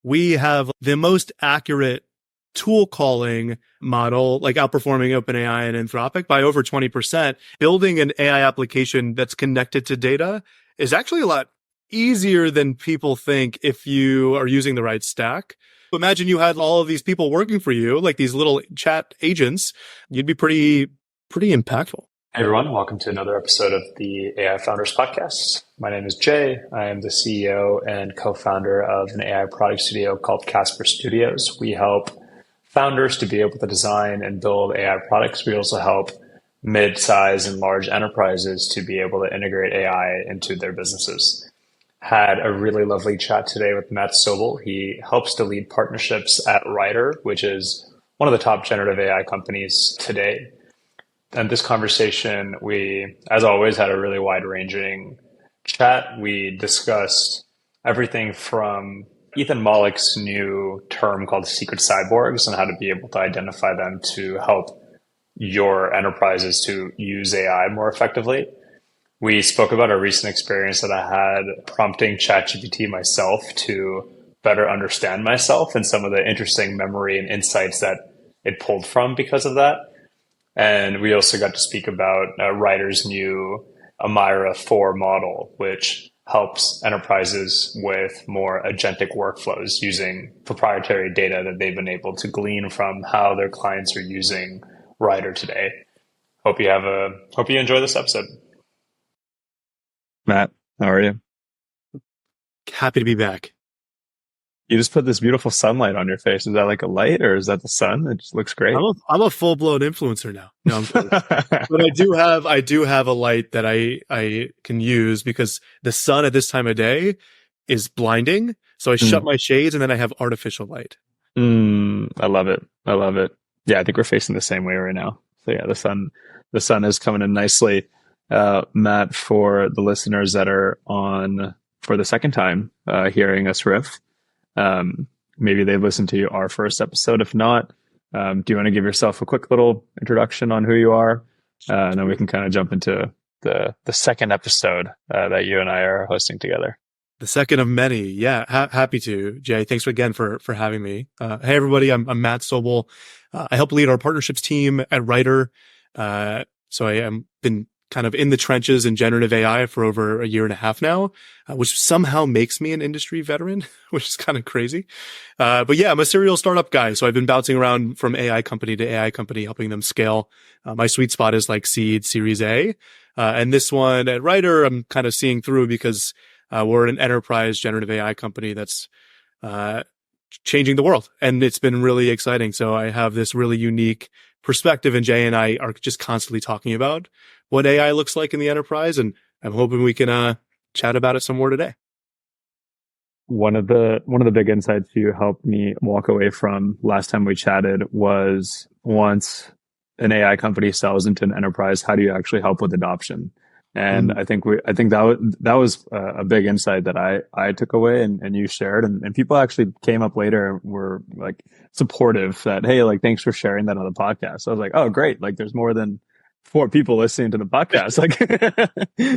we have the most accurate tool calling model, like outperforming OpenAI and Anthropic by over 20%. Building an AI application that's connected to data is actually a lot easier than people think if you are using the right stack. Imagine you had all of these people working for you, like these little chat agents, you'd be pretty impactful. Hey everyone, welcome to another episode of the AI Founders Podcast. My name is Jay. I am the CEO and co-founder of an AI product studio called Casper Studios. We help founders to be able to design and build AI products. We also help mid-size and large enterprises to be able to integrate AI into their businesses. Had a really lovely chat today with Matt Sobel. He helps to lead partnerships at Ryder, which is one of the top generative AI companies today. And this conversation, we, as always, had a really wide-ranging chat. We discussed everything from Ethan Mollick's new term called secret cyborgs and how to be able to identify them to help your enterprises to use AI more effectively. We spoke about a recent experience that I had prompting ChatGPT myself to better understand myself and some of the interesting memory and insights that it pulled from because of that. And we also got to speak about Ryder's new Amira 4 model, which helps enterprises with more agentic workflows using proprietary data that they've been able to glean from how their clients are using Ryder today. Hope you enjoy this episode. Matt, how are you? Happy to be back. You just put this beautiful sunlight on your face. Is that like a light or is that the sun? It just looks great. I'm a full blown influencer now. No, I'm kidding. But I do have a light that I can use because the sun at this time of day is blinding. So I shut my shades and then I have artificial light. I love it. Yeah, I think we're facing the same way right now. So yeah, the sun is coming in nicely. Matt, for the listeners that are on for the second time hearing us riff, maybe they've listened to our first episode. If not, do you want to give yourself a quick little introduction on who you are? And then we can kind of jump into the second episode that you and I are hosting together. The second of many. Yeah, happy to. Jay, thanks again for having me. Hey, everybody, I'm Matt Sobel. I help lead our partnerships team at Ryder. So I am been kind of in the trenches in generative AI for over a year and a half now, which somehow makes me an industry veteran, which is kind of crazy. But yeah, I'm a serial startup guy. So I've been bouncing around from AI company to AI company, helping them scale. My sweet spot is like seed, series A. And this one at Ryder, I'm kind of seeing through because we're an enterprise generative AI company that's changing the world. And it's been really exciting. So I have this really unique perspective, and Jay and I are just constantly talking about what AI looks like in the enterprise. And I'm hoping we can chat about it some more today. One of the big insights you helped me walk away from last time we chatted was once an AI company sells into an enterprise, how do you actually help with adoption? And I think that was a big insight that I took away and you shared, and people actually came up later and were like supportive that, hey, like, thanks for sharing that on the podcast. So I was like, oh, great. Like there's more than 4 people listening to the podcast. Like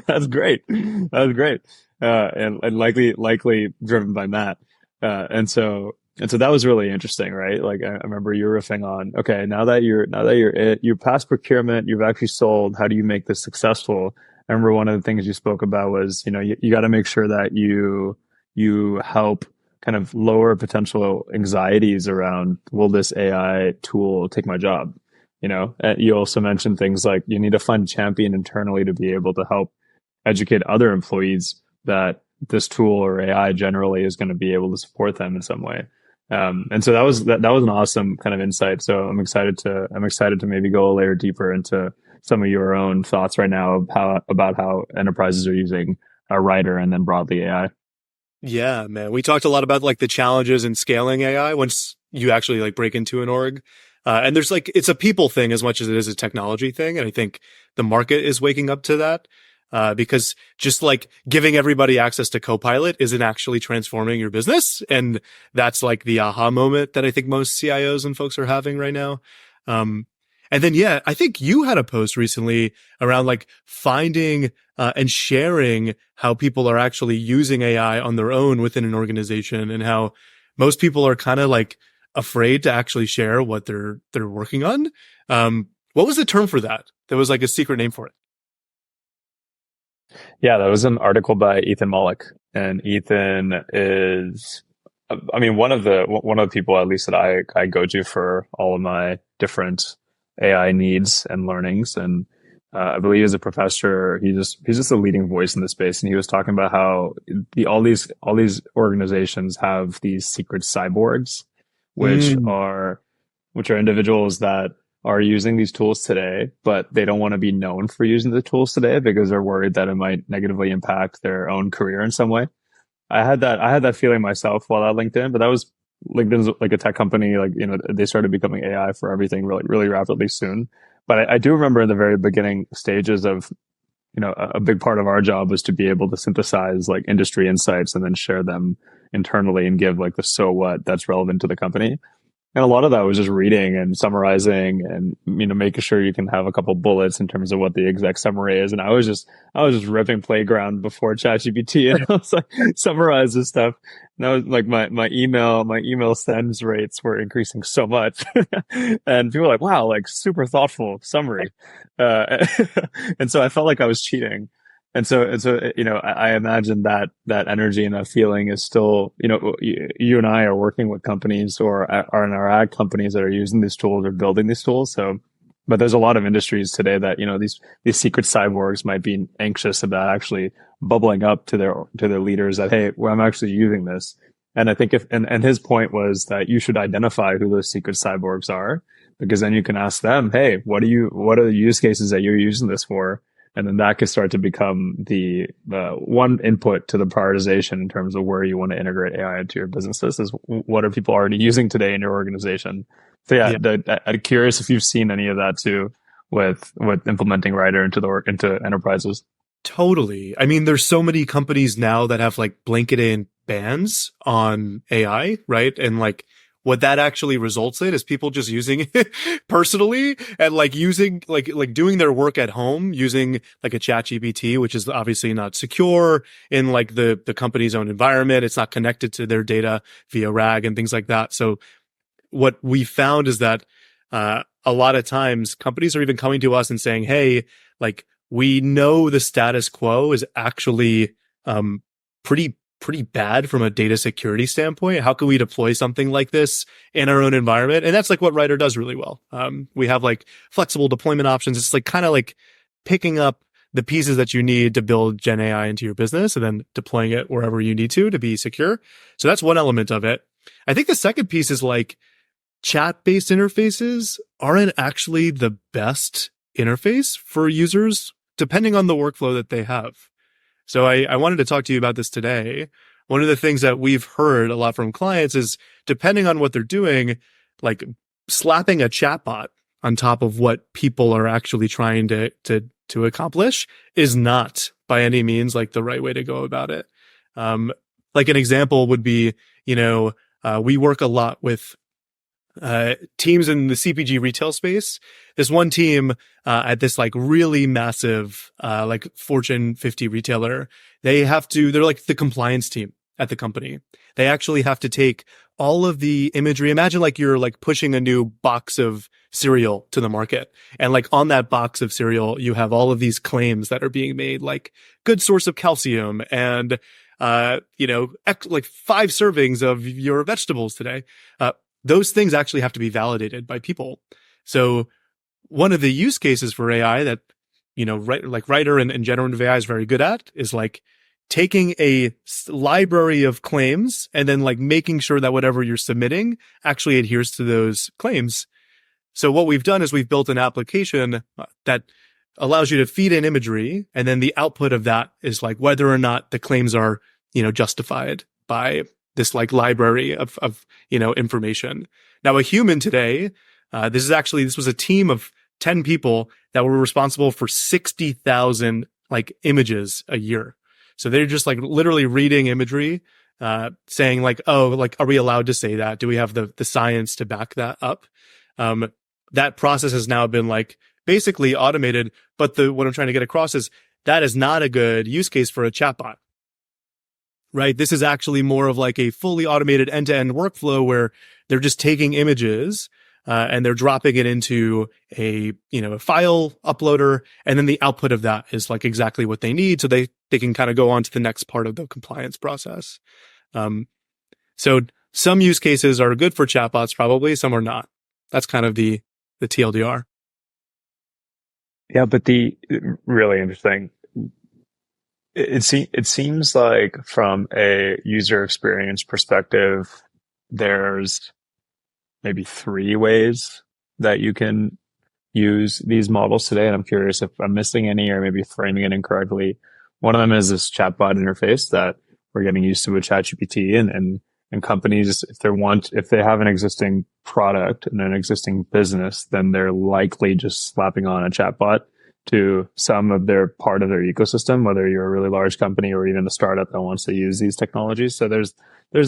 that's great. That was great. And likely driven by Matt. And so that was really interesting, right? Like I remember you riffing on, okay, now that you're past procurement, you've actually sold, how do you make this successful? I remember one of the things you spoke about was, you got to make sure that you help kind of lower potential anxieties around, will this AI tool take my job? And you also mentioned things like you need to find a champion internally to be able to help educate other employees that this tool or AI generally is going to be able to support them in some way. And so that was an awesome kind of insight. So I'm excited to maybe go a layer deeper into some of your own thoughts right now about how enterprises are using Ryder and then broadly AI. Yeah, man. We talked a lot about like the challenges in scaling AI once you actually like break into an org. And there's like, it's a people thing as much as it is a technology thing. And I think the market is waking up to that. Because just like giving everybody access to Copilot isn't actually transforming your business. And that's like the aha moment that I think most CIOs and folks are having right now. And then, yeah, I think you had a post recently around like finding and sharing how people are actually using AI on their own within an organization and how most people are kind of like afraid to actually share what they're working on. What was the term for that? There was like a secret name for it. Yeah, that was an article by Ethan Mollick, and Ethan is, I mean, one of the people at least that I go to for all of my different AI needs and learnings, and I believe as a professor, he's just a leading voice in the space, and he was talking about how all these organizations have these secret cyborgs, which Mm. are individuals that are using these tools today, but they don't want to be known for using the tools today because they're worried that it might negatively impact their own career in some way. I had that feeling myself while at LinkedIn, but that was LinkedIn's like a tech company. Like, they started becoming AI for everything really, really rapidly soon. But I do remember in the very beginning stages of, a big part of our job was to be able to synthesize like industry insights and then share them internally and give like the so what that's relevant to the company. And a lot of that was just reading and summarizing and, making sure you can have a couple bullets in terms of what the exact summary is. And I was just ripping Playground before ChatGPT, and I was like, summarize this stuff. And I was like, my email sends rates were increasing so much. And people were like, wow, like super thoughtful summary. And so I felt like I was cheating. And so, I imagine that energy and that feeling is still, you and I are working with companies or are in our ad companies that are using these tools or building these tools. So, but there's a lot of industries today that, these secret cyborgs might be anxious about actually bubbling up to their leaders that, hey, well, I'm actually using this. And I think and his point was that you should identify who those secret cyborgs are, because then you can ask them, hey, what are the use cases that you're using this for? And then that could start to become the one input to the prioritization in terms of where you want to integrate AI into your businesses is what are people already using today in your organization. So yeah, I'm curious if you've seen any of that too with implementing Writer into enterprises. Totally. I mean, there's so many companies now that have like blanketed bans on AI, right? And like what that actually results in is people just using it personally and like using like doing their work at home using like a chat GPT, which is obviously not secure in like the company's own environment. It's not connected to their data via RAG and things like that. So what we found is that a lot of times companies are even coming to us and saying, hey, like we know the status quo is actually pretty bad from a data security standpoint. How can we deploy something like this in our own environment? And that's like what Writer does really well. We have like flexible deployment options. It's like kind of like picking up the pieces that you need to build Gen AI into your business and then deploying it wherever you need to be secure. So that's one element of it. I think the second piece is like chat-based interfaces aren't actually the best interface for users, depending on the workflow that they have. So I wanted to talk to you about this today. One of the things that we've heard a lot from clients is depending on what they're doing, like slapping a chatbot on top of what people are actually trying to accomplish is not by any means like the right way to go about it. Like an example would be, we work a lot with teams in the CPG retail space. This one team at this like really massive like Fortune 50 retailer, they're like the compliance team at the company. They actually have to take all of the imagery. Imagine like you're like pushing a new box of cereal to the market, and like on that box of cereal you have all of these claims that are being made, like good source of calcium and like 5 servings of your vegetables today. Those things actually have to be validated by people. So one of the use cases for AI that, like Writer and generative AI is very good at is like taking a library of claims and then like making sure that whatever you're submitting actually adheres to those claims. So what we've done is we've built an application that allows you to feed in imagery, and then the output of that is like whether or not the claims are, justified by this like library of information. Now a human today, this was a team of 10 people that were responsible for 60,000 like images a year. So they're just like literally reading imagery, saying like, oh, like, are we allowed to say that? Do we have the science to back that up? That process has now been like basically automated. But what I'm trying to get across is that is not a good use case for a chatbot. right? This is actually more of like a fully automated end-to-end workflow where they're just taking images and they're dropping it into a file uploader, and then the output of that is like exactly what they need, so they can kind of go on to the next part of the compliance process. So some use cases are good for chatbots, probably some are not. That's kind of the TLDR. Yeah, but the really interesting. It seems like from a user experience perspective, there's maybe three ways that you can use these models today. And I'm curious if I'm missing any or maybe framing it incorrectly. One of them is this chatbot interface that we're getting used to with ChatGPT, and companies, if they have an existing product and an existing business, then they're likely just slapping on a chatbot to some of their part of their ecosystem, whether you're a really large company or even a startup that wants to use these technologies. So there's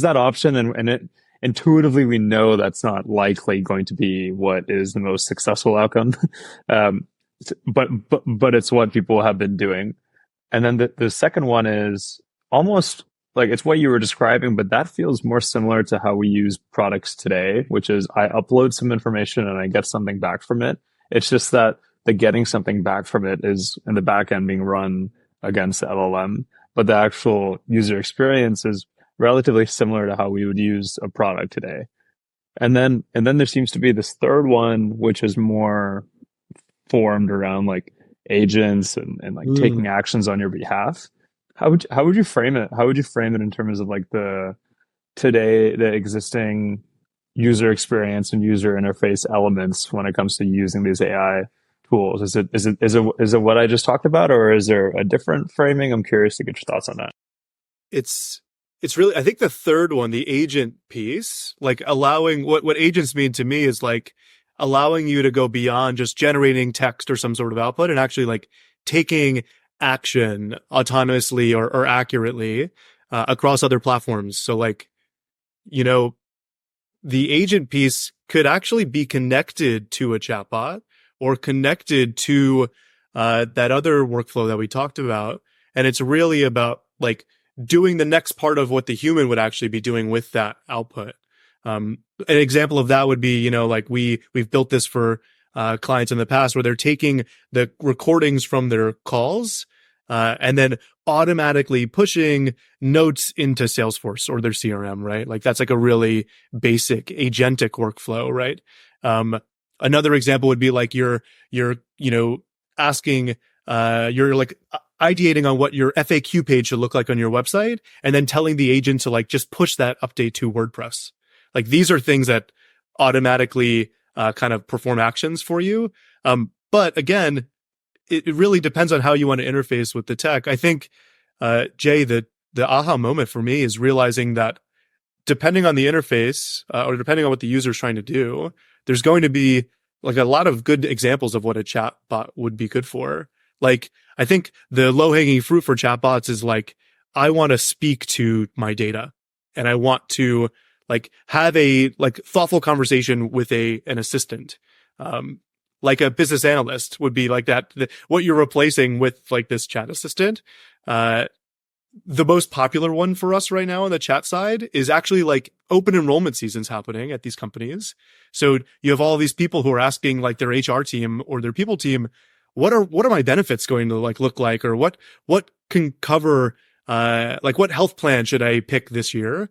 that option, and it intuitively we know that's not likely going to be what is the most successful outcome. But it's what people have been doing. And then the second one is almost like it's what you were describing, but that feels more similar to how we use products today, which is I upload some information and I get something back from it. It's just that the getting something back from it is in the back end being run against the LLM, but the actual user experience is relatively similar to how we would use a product today. And then there seems to be this third one, which is more formed around like agents and like taking actions on your behalf. How would you frame it? How would you frame it in terms of like the existing user experience and user interface elements when it comes to using these AI tools? Is it what I just talked about, or is there a different framing? I'm curious to get your thoughts on that. It's really, I think the third one, the agent piece, like allowing what agents mean to me is like allowing you to go beyond just generating text or some sort of output and actually like taking action autonomously or accurately across other platforms. So like, the agent piece could actually be connected to a chatbot or connected to that other workflow that we talked about. And it's really about like doing the next part of what the human would actually be doing with that output. An example of that would be, like we've built this for clients in the past where they're taking the recordings from their calls and then automatically pushing notes into Salesforce or their CRM, right? Like that's like a really basic agentic workflow, right? Another example would be like you're asking, you're like ideating on what your FAQ page should look like on your website and then telling the agent to like just push that update to WordPress. Like these are things that automatically kind of perform actions for you. But again, it really depends on how you want to interface with the tech. I think, Jay, the aha moment for me is realizing that depending on the interface or depending on what the user is trying to do, there's going to be like a lot of good examples of what a chatbot would be good for. Like, I think the low-hanging fruit for chatbots is like, I want to speak to my data and I want to like have a like thoughtful conversation with an assistant. Like a business analyst would be like that. What you're replacing with like this chat assistant. The most popular one for us right now on the chat side is actually like open enrollment seasons happening at these companies. So you have all these people who are asking like their HR team or their people team, what are my benefits going to like look like, or what can cover, like what health plan should I pick this year?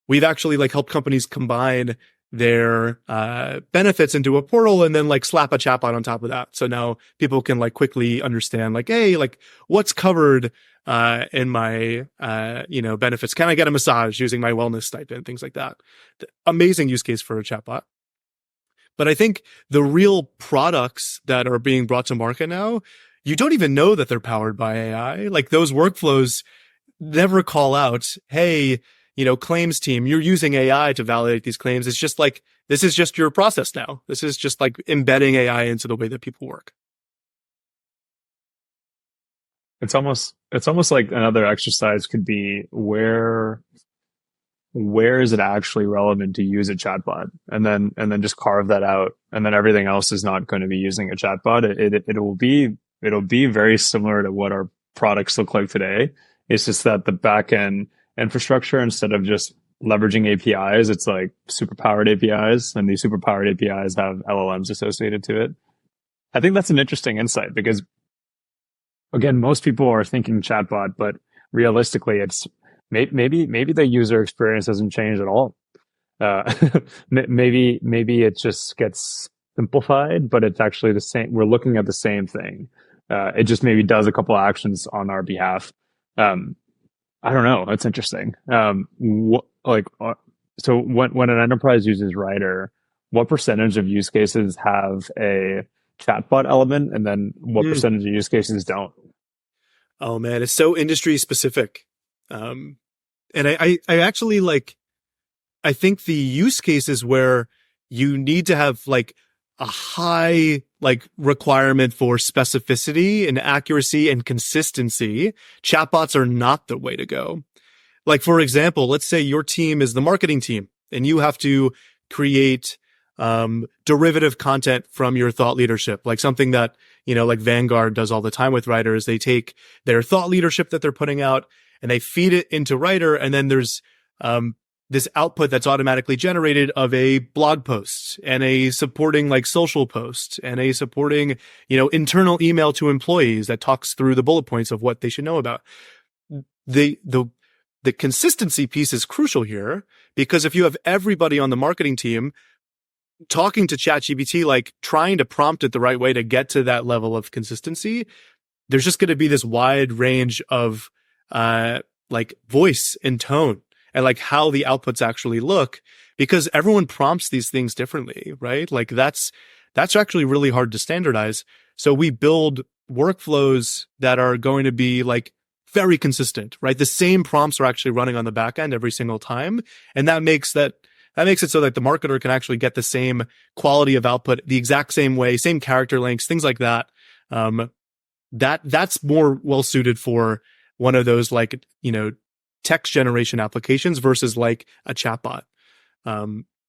We've actually like helped companies combine their benefits into a portal and then like slap a chatbot on top of that. So now people can like quickly understand like, hey, like what's covered in my benefits? Can I get a massage using my wellness stipend? Things like that. Amazing use case for a chatbot. But I think the real products that are being brought to market now, you don't even know that they're powered by AI. Like those workflows never call out, hey, claims team, you're using AI to validate these claims. It's just like, this is just your process now. This is just like embedding AI into the way that people work. It's almost like another exercise could be where is it actually relevant to use a chatbot, and then just carve that out, and then everything else is not going to be using a chatbot. It'll be very similar to what our products look like today. It's just that the back end infrastructure instead of just leveraging APIs. It's like superpowered APIs, and these superpowered APIs have LLMs associated to it. I think that's an interesting insight because, again, most people are thinking chatbot, but realistically, it's maybe the user experience doesn't change at all. Uh, maybe it just gets simplified, but it's actually the same. We're looking at the same thing. It just maybe does a couple actions on our behalf. I don't know. That's interesting. So when an enterprise uses Writer, what percentage of use cases have a chatbot element, and then what percentage of use cases don't? Oh man, it's so industry specific. And I actually I think the use cases where you need to have like a high requirement for specificity and accuracy and consistency, chatbots are not the way to go. Like, for example, let's say your team is the marketing team and you have to create derivative content from your thought leadership, like something that, like Vanguard does all the time with Writer is they take their thought leadership that they're putting out and they feed it into Writer. And then there's this output that's automatically generated of a blog post and a supporting social post and a supporting, internal email to employees that talks through the bullet points of what they should know about. The consistency piece is crucial here because if you have everybody on the marketing team talking to ChatGPT, trying to prompt it the right way to get to that level of consistency, there's just going to be this wide range of, voice and tone and how the outputs actually look because everyone prompts these things differently, right? That's actually really hard to standardize. So we build workflows that are going to be very consistent, right? The same prompts are actually running on the back end every single time. And that makes it so that the marketer can actually get the same quality of output the exact same way, same character lengths, things like that. That's more well suited for one of those text generation applications versus a chatbot.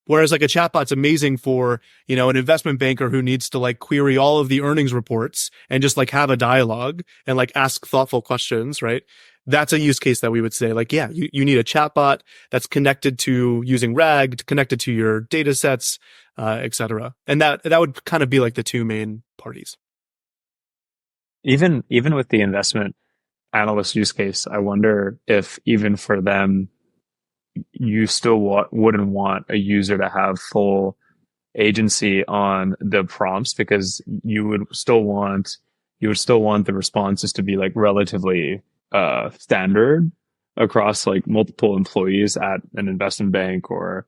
Whereas a chatbot's amazing for, an investment banker who needs to query all of the earnings reports and just have a dialogue and ask thoughtful questions, right? That's a use case that we would say you need a chatbot that's connected to using RAG, connected to your data sets, et cetera. And that would kind of be the two main parties. Even with the investment analyst use case, I wonder if even for them, you still wouldn't want a user to have full agency on the prompts because you would still want the responses to be relatively standard across multiple employees at an investment bank or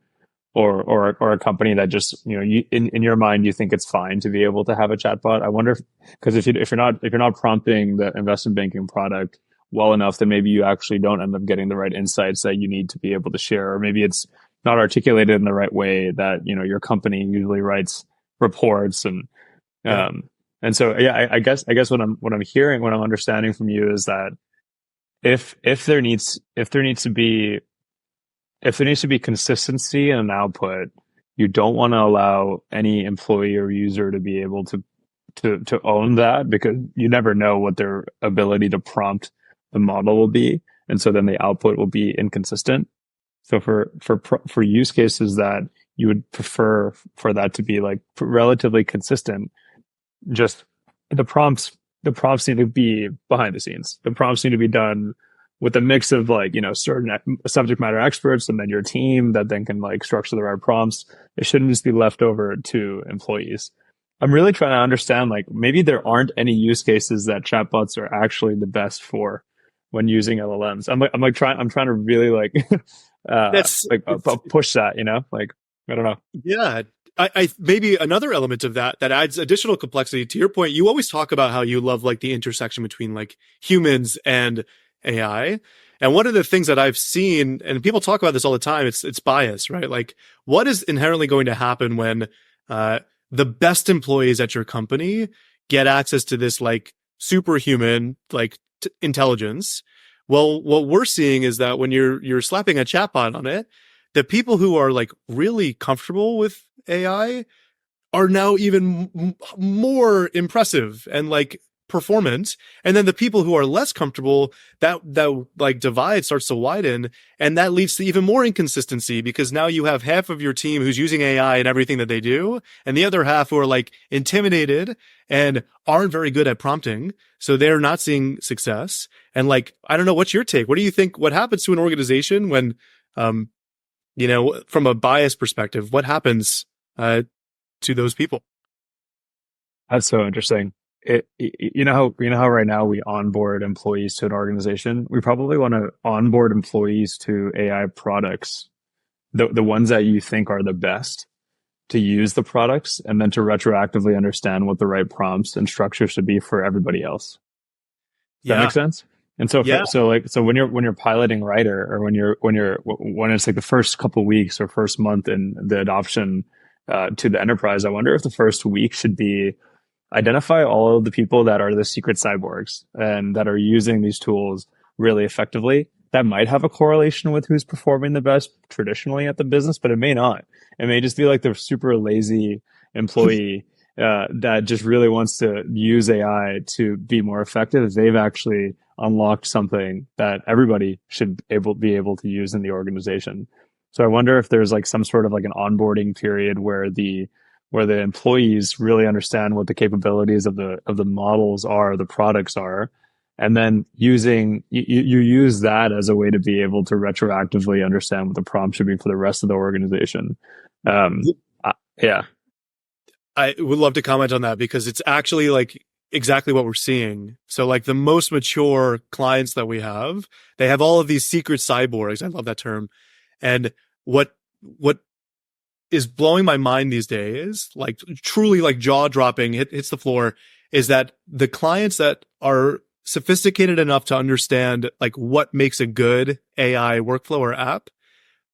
a company that just in your mind you think it's fine to be able to have a chatbot. I wonder because if you're not prompting the investment banking product well enough, then maybe you actually don't end up getting the right insights that you need to be able to share, or maybe it's not articulated in the right way that your company usually writes reports and so I guess what I'm hearing, what I'm understanding from you is that if there needs to be consistency in an output, you don't want to allow any employee or user to be able to own that because you never know what their ability to prompt the model will be, and so then the output will be inconsistent. So for use cases that you would prefer for that to be relatively consistent, just the prompts need to be behind the scenes. The prompts need to be done with a mix of certain subject matter experts and then your team that then can structure the right prompts. It shouldn't just be left over to employees. I'm really trying to understand maybe there aren't any use cases that chatbots are actually the best for when using LLMs. I'm trying to really push that, I don't know. Yeah. I maybe another element of that adds additional complexity to your point. You always talk about how you love the intersection between humans and AI. And one of the things that I've seen, and people talk about this all the time, it's bias, right? What is inherently going to happen when the best employees at your company get access to this superhuman intelligence? Well, what we're seeing is that when you're slapping a chatbot on it, the people who are really comfortable with AI are now even more impressive and performant. And then the people who are less comfortable, that like divide starts to widen. And that leads to even more inconsistency, because now you have half of your team who's using AI in everything that they do, and the other half who are like intimidated and aren't very good at prompting. So they're not seeing success. And like, I don't know, what's your take? What do you think? What happens to an organization when, from a bias perspective, what happens to those people? That's so interesting. You know how right now we onboard employees to an organization. We probably want to onboard employees to AI products, the ones that you think are the best, to use the products, and then to retroactively understand what the right prompts and structures should be for everybody else. Does that make sense? And so, so when you're piloting Writer, or when it's like the first couple weeks or first month in the adoption to the enterprise, I wonder if the first week should be identify all of the people that are the secret cyborgs and that are using these tools really effectively. That might have a correlation with who's performing the best traditionally at the business, but it may not. It may just be like the super lazy employee that just really wants to use AI to be more effective. They've actually unlocked something that everybody should be able to use in the organization. So I wonder if there's like some sort of like an onboarding period where the employees really understand what the capabilities of the models are, the products are, and then you use that as a way to be able to retroactively understand what the prompt should be for the rest of the organization. Yeah. I would love to comment on that, because it's actually like exactly what we're seeing. So like the most mature clients that we have, they have all of these secret cyborgs. I love that term. And what is blowing my mind these days, like truly like jaw dropping, hits the floor, is that the clients that are sophisticated enough to understand like what makes a good AI workflow or app,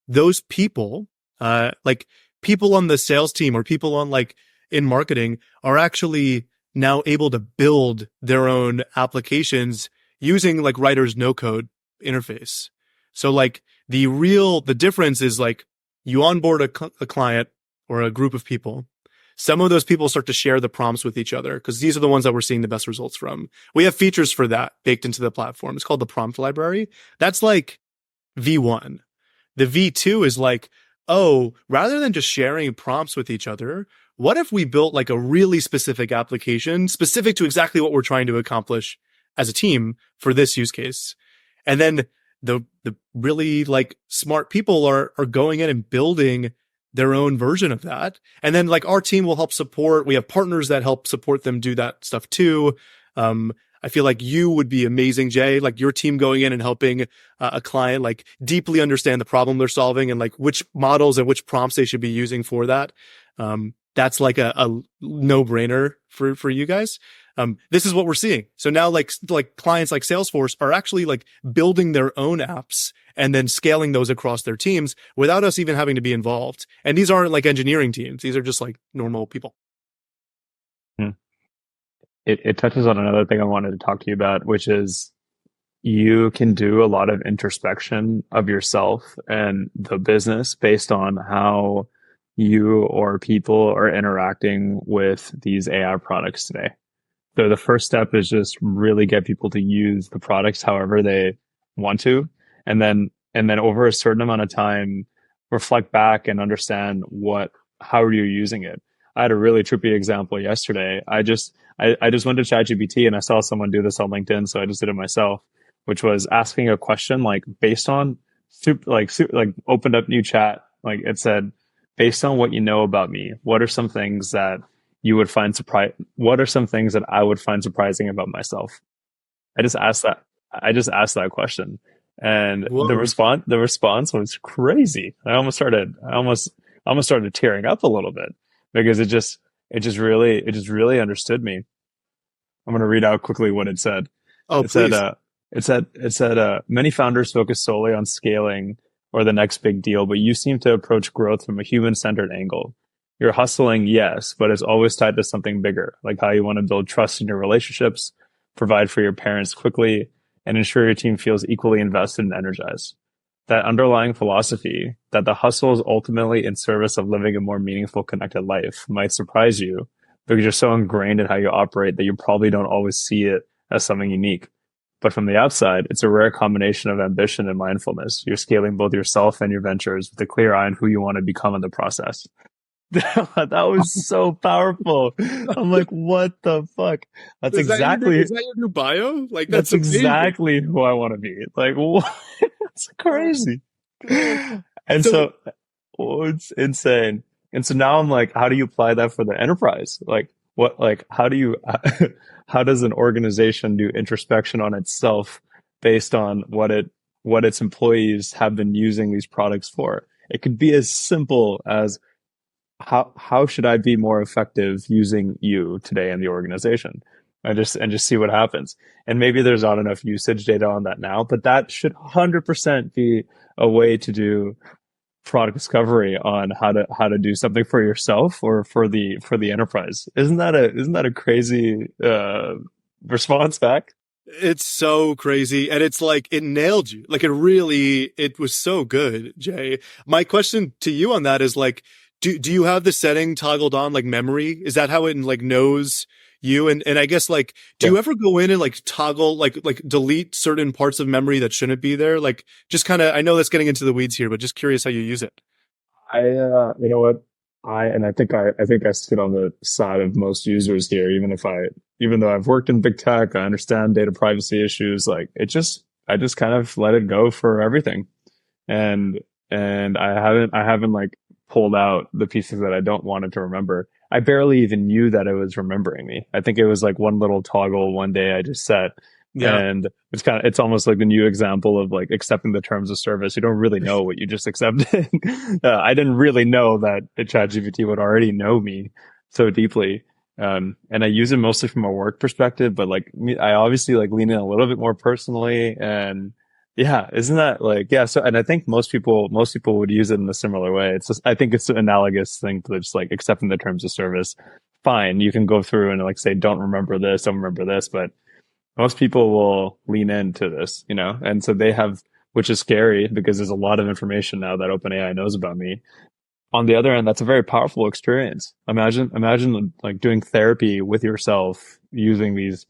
those people, like people on the sales team or people on like in marketing, are actually now able to build their own applications using like Writer's no code interface. So like the difference is like, you onboard a client or a group of people. Some of those people start to share the prompts with each other, because these are the ones that we're seeing the best results from. We have features for that baked into the platform. It's called the prompt library. That's like V1. The V2 is like, oh, rather than just sharing prompts with each other, what if we built like a really specific application specific to exactly what we're trying to accomplish as a team for this use case? And then the really like smart people are going in and building their own version of that. And then like our team will help support. We have partners that help support them do that stuff too. I feel like you would be amazing, Jay, like your team going in and helping a client like deeply understand the problem they're solving and like which models and which prompts they should be using for that. That's like a no-brainer for you guys. This is what we're seeing. So now like clients like Salesforce are actually like building their own apps and then scaling those across their teams without us even having to be involved. And these aren't like engineering teams. These are just like normal people. It touches on another thing I wanted to talk to you about, which is you can do a lot of introspection of yourself and the business based on how you or people are interacting with these AI products today. So the first step is just really get people to use the products however they want to. And then over a certain amount of time, reflect back and understand how are you using it. I had a really trippy example yesterday. I just went to ChatGPT and I saw someone do this on LinkedIn. So I just did it myself, which was asking a question like based on opened up new chat. Like it said, based on what you know about me, what are some things that you would find what are some things that I would find surprising about myself? I just asked that question. And Whoa. the response was crazy. I almost started tearing up a little bit because it just really understood me. I'm going to read out quickly what it said. Oh, please. It said, many founders focus solely on scaling or the next big deal, but you seem to approach growth from a human-centered angle. You're hustling, yes, but it's always tied to something bigger, like how you want to build trust in your relationships, provide for your parents quickly, and ensure your team feels equally invested and energized. That underlying philosophy that the hustle is ultimately in service of living a more meaningful, connected life might surprise you, because you're so ingrained in how you operate that you probably don't always see it as something unique. But from the outside, it's a rare combination of ambition and mindfulness. You're scaling both yourself and your ventures with a clear eye on who you want to become in the process. That was so powerful. I'm like, what the fuck? That's Is exactly is that your new bio? Like, that's that's amazing. exactly who I want to be. Like, what? It's crazy. And So so, oh, it's insane. And so now I'm like, how do you apply that for the enterprise? Like, what? Like, how do you? How does an organization do introspection on itself based on what its employees have been using these products for? It could be as simple as how should I be more effective using you today in the organization? And just see what happens. And maybe there's not enough usage data on that now, but that should 100% be a way to do product discovery on how to do something for yourself or for the enterprise. Isn't that a crazy response back? it's so crazy. And it's like, it nailed you. Like, it was so good, Jay. My question to you on that is like, do you have the setting toggled on, like memory? Is that how it like knows you? And I guess like, do Yeah. you ever go in and like toggle, like delete certain parts of memory that shouldn't be there? Like, just kind of, I know that's getting into the weeds here, but just curious how you use it. You know what? I think I sit on the side of most users here, even though I've worked in big tech, I understand data privacy issues. Like I just kind of let it go for everything. And, and I haven't like pulled out the pieces that I don't want it to remember. I barely even knew that it was remembering me. I think it was like one little toggle one day I just set. Yeah. And it's almost like the new example of like accepting the terms of service. You don't really know what you just accepted. I didn't really know that ChatGPT would already know me so deeply. And I use it mostly from a work perspective, but like I obviously like lean in a little bit more personally. And yeah, isn't that like, yeah. So, and I think most people would use it in a similar way. It's just, I think it's an analogous thing to just like accepting the terms of service. Fine. You can go through and like say, don't remember this, but most people will lean into this, and so which is scary because there's a lot of information now that OpenAI knows about me. On the other end, that's a very powerful experience. Imagine like doing therapy with yourself using these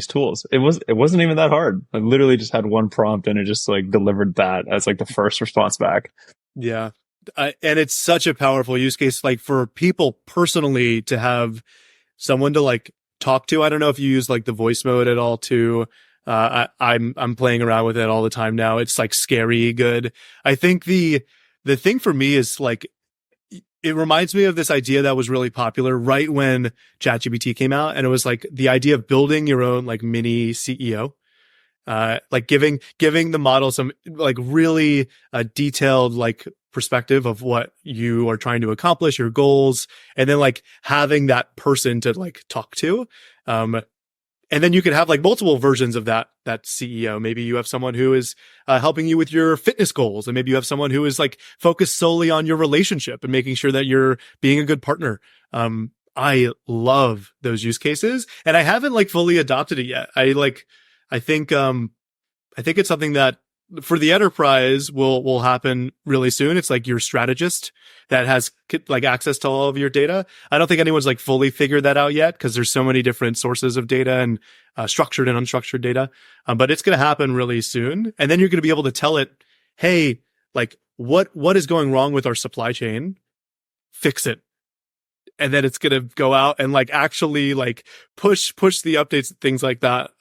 tools. It wasn't even that hard. I literally just had one prompt and it just like delivered that as like the first response back. Yeah. And it's such a powerful use case, like for people personally to have someone to like talk to. I don't know if you use like the voice mode at all too. I'm playing around with it all the time now. It's like scary good. I think the thing for me is like, it reminds me of this idea that was really popular right when ChatGPT came out. And it was like the idea of building your own like mini CEO. Like giving the model some like really detailed like perspective of what you are trying to accomplish, your goals, and then like having that person to like talk to. And then you could have like multiple versions of that CEO. Maybe you have someone who is helping you with your fitness goals, and maybe you have someone who is like focused solely on your relationship and making sure that you're being a good partner. I love those use cases, and I haven't like fully adopted it yet. I think it's something that for the enterprise will happen really soon. It's like your strategist that has like access to all of your data. I don't think anyone's like fully figured that out yet because there's so many different sources of data and structured and unstructured data. But it's going to happen really soon. And then you're going to be able to tell it, hey, like what is going wrong with our supply chain? Fix it. And then it's going to go out and like actually like push the updates, things like that.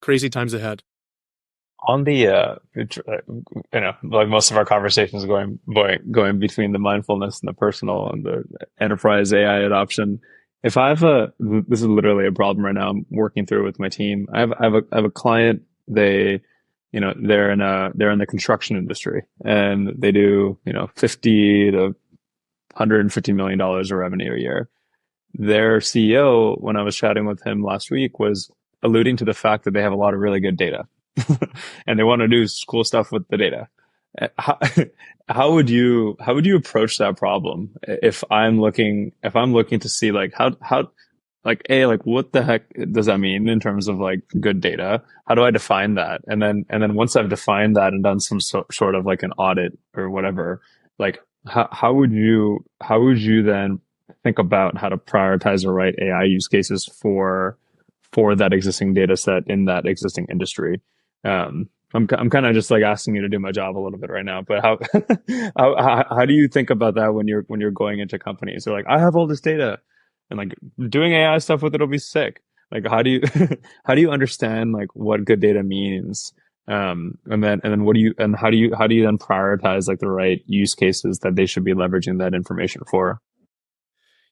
Crazy times ahead. On the like most of our conversations going between the mindfulness and the personal and the enterprise AI adoption. If I have this is literally a problem right now I'm working through with my team. I have a client. They're in the construction industry, and they do 50 to 150 million dollars of revenue a year. Their CEO, when I was chatting with him last week, was alluding to the fact that they have a lot of really good data and they want to do cool stuff with the data. How, how would you approach that problem if I'm looking to see like how like like what the heck does that mean in terms of like good data? How do I define that? And then once I've defined that and done some sort of like an audit or whatever, like how would you then think about how to prioritize the right AI use cases for that existing data set in that existing industry? I'm kind of just like asking you to do my job a little bit right now, but how how do you think about that when you're going into companies? They're like, I have all this data, and like doing AI stuff with it'll be sick. Like, how do you how do you understand like what good data means? And then what do you and how do you then prioritize like the right use cases that they should be leveraging that information for?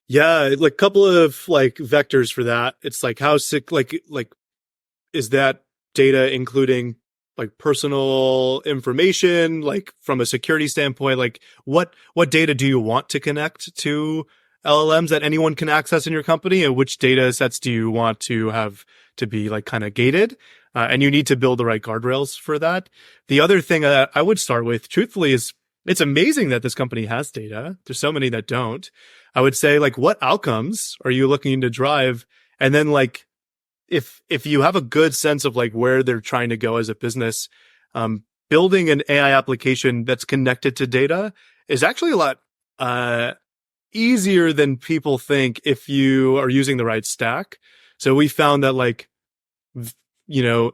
Yeah, like couple of like vectors for that. It's like how sick, like is that data including like personal information, like from a security standpoint, like what data do you want to connect to LLMs that anyone can access in your company, and which data sets do you want to have to be like kind of gated? And you need to build the right guardrails for that. The other thing that I would start with, truthfully, is it's amazing that this company has data. There's so many that don't. I would say, like, what outcomes are you looking to drive? And then, like, if you have a good sense of like where they're trying to go as a business, building an AI application that's connected to data is actually a lot easier than people think if you are using the right stack. So we found that like,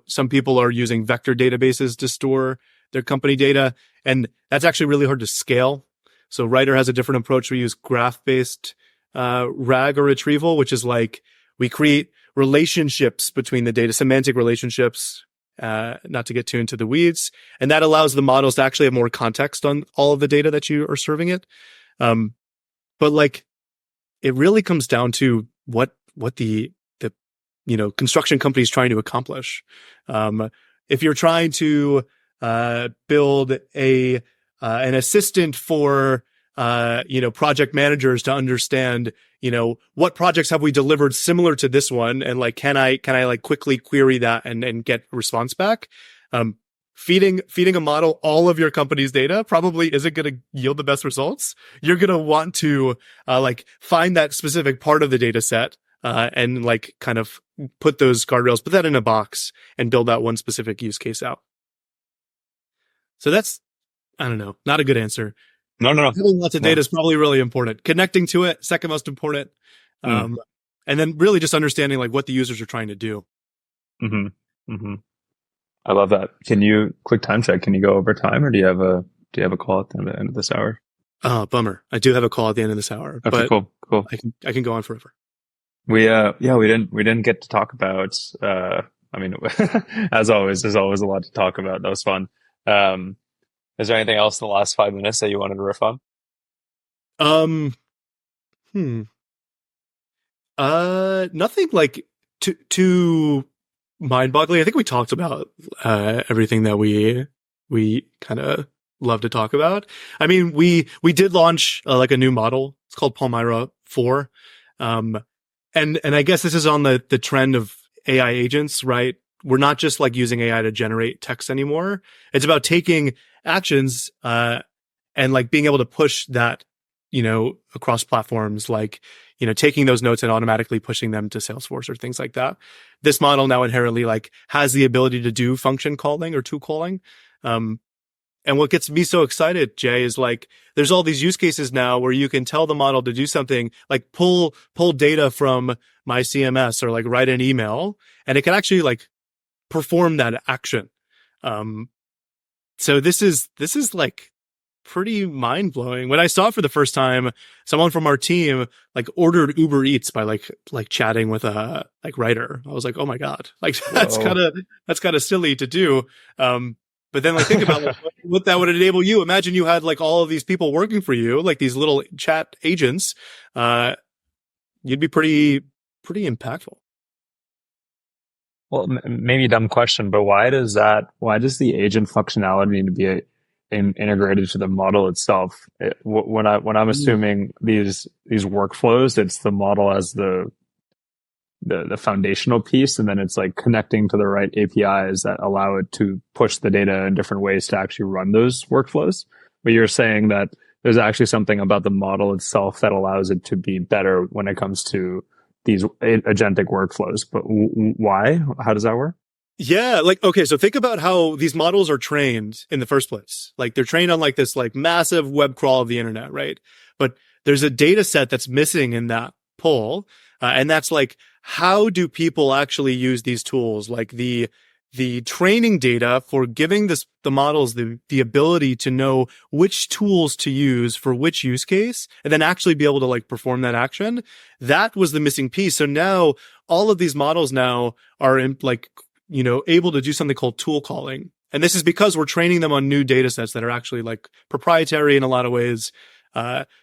some people are using vector databases to store their company data, and that's actually really hard to scale. So Writer has a different approach. We use graph-based RAG or retrieval, which is like we create relationships between the data, semantic relationships, not to get too into the weeds. And that allows the models to actually have more context on all of the data that you are serving it. But like, it really comes down to what the construction company is trying to accomplish. If you're trying to build an assistant for project managers to understand, what projects have we delivered similar to this one, and like can I like quickly query that and get a response back? Feeding a model all of your company's data probably isn't going to yield the best results. You're going to want to like find that specific part of the data set and like kind of put those guardrails, put that in a box, and build that one specific use case out. So that's, I don't know, not a good answer. No. Having lots of data is probably really important. Connecting to it, second most important. And then really just understanding like what the users are trying to do. Mm-hmm. Mm-hmm. I love that. Quick time check? Can you go over time, or do you have a call at the end of this hour? Oh, bummer. I do have a call at the end of this hour. Okay, but cool. I can go on forever. We didn't get to talk about, as always, there's always a lot to talk about. That was fun. Is there anything else in the last 5 minutes that you wanted to riff on? Nothing like too mind-boggling. I think we talked about everything that we kind of love to talk about. I mean, we did launch like a new model. It's called Palmyra 4. And I guess this is on the trend of AI agents, right? We're not just like using AI to generate text anymore. It's about taking actions and like being able to push that, across platforms, like, taking those notes and automatically pushing them to Salesforce or things like that. This model now inherently like has the ability to do function calling or tool calling. And what gets me so excited, Jay, is like there's all these use cases now where you can tell the model to do something like pull data from my CMS or like write an email, and it can actually like perform that action. So this is like pretty mind blowing. When I saw it for the first time, someone from our team like ordered Uber Eats by like chatting with a like writer. I was like, oh my God, like that's kind of silly to do. But then like think about like, what that would enable you. Imagine you had like all of these people working for you, like these little chat agents. You'd be pretty impactful. Well, maybe a dumb question, but why does the agent functionality need to be integrated to the model itself? When I'm assuming these workflows, it's the model as the foundational piece, and then it's like connecting to the right APIs that allow it to push the data in different ways to actually run those workflows. But you're saying that there's actually something about the model itself that allows it to be better when it comes to these agentic workflows. But why? How does that work? Yeah, like, okay, so think about how these models are trained in the first place. Like they're trained on like this like massive web crawl of the internet, right? but there's a data set that's missing in that poll. And that's like, how do people actually use these tools? Like the training data for giving the models the ability to know which tools to use for which use case, and then actually be able to like perform that action. That was the missing piece. So now all of these models now are able to do something called tool calling. And this is because we're training them on new data sets that are actually like proprietary in a lot of ways.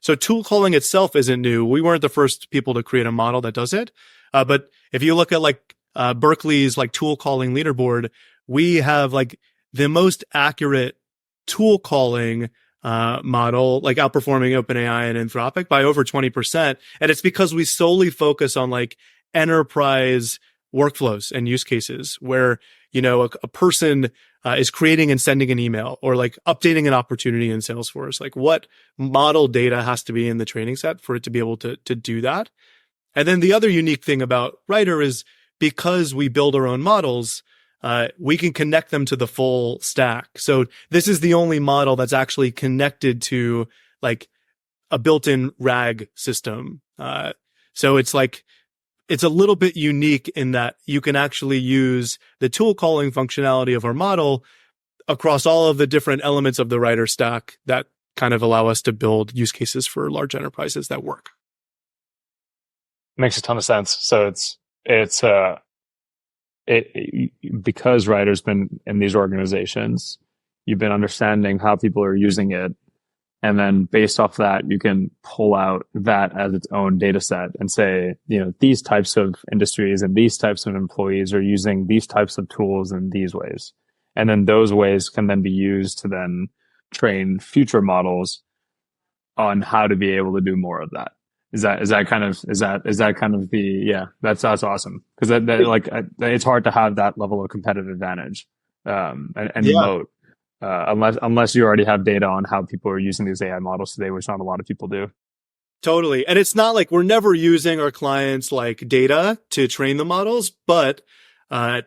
So tool calling itself isn't new. We weren't the first people to create a model that does it. But if you look at like Berkeley's like tool calling leaderboard, we have like the most accurate tool calling model, like outperforming OpenAI and Anthropic by over 20%. And it's because we solely focus on like enterprise workflows and use cases where, a person is creating and sending an email or like updating an opportunity in Salesforce. Like what model data has to be in the training set for it to be able to do that. And then the other unique thing about Writer is because we build our own models, we can connect them to the full stack. So this is the only model that's actually connected to like a built-in RAG system. So it's like, it's a little bit unique in that you can actually use the tool calling functionality of our model across all of the different elements of the Writer stack that kind of allow us to build use cases for large enterprises that work. Makes a ton of sense. So because Writer's been in these organizations, you've been understanding how people are using it. And then based off that, you can pull out that as its own data set and say, these types of industries and these types of employees are using these types of tools in these ways. And then those ways can then be used to then train future models on how to be able to do more of that. Is that kind of that's awesome. Cause it's hard to have that level of competitive advantage, and moat. Unless you already have data on how people are using these AI models today, which not a lot of people do. Totally. And it's not like we're never using our clients like data to train the models, but having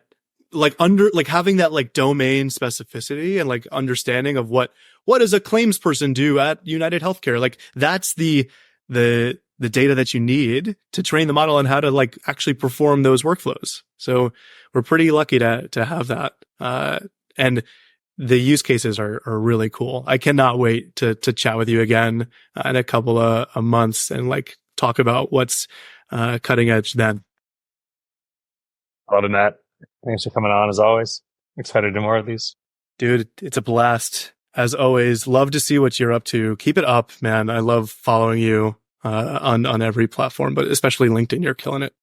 that like domain specificity and like understanding of what does a claims person do at United Healthcare? Like that's the data that you need to train the model on how to like actually perform those workflows. So we're pretty lucky to have that. And the use cases are really cool. I cannot wait to chat with you again in a couple of months and like talk about what's cutting edge then. Well done, Matt. Thanks for coming on as always. Excited to do more of these. Dude, it's a blast. As always, love to see what you're up to. Keep it up, man. I love following you on every platform, but especially LinkedIn. You're killing it.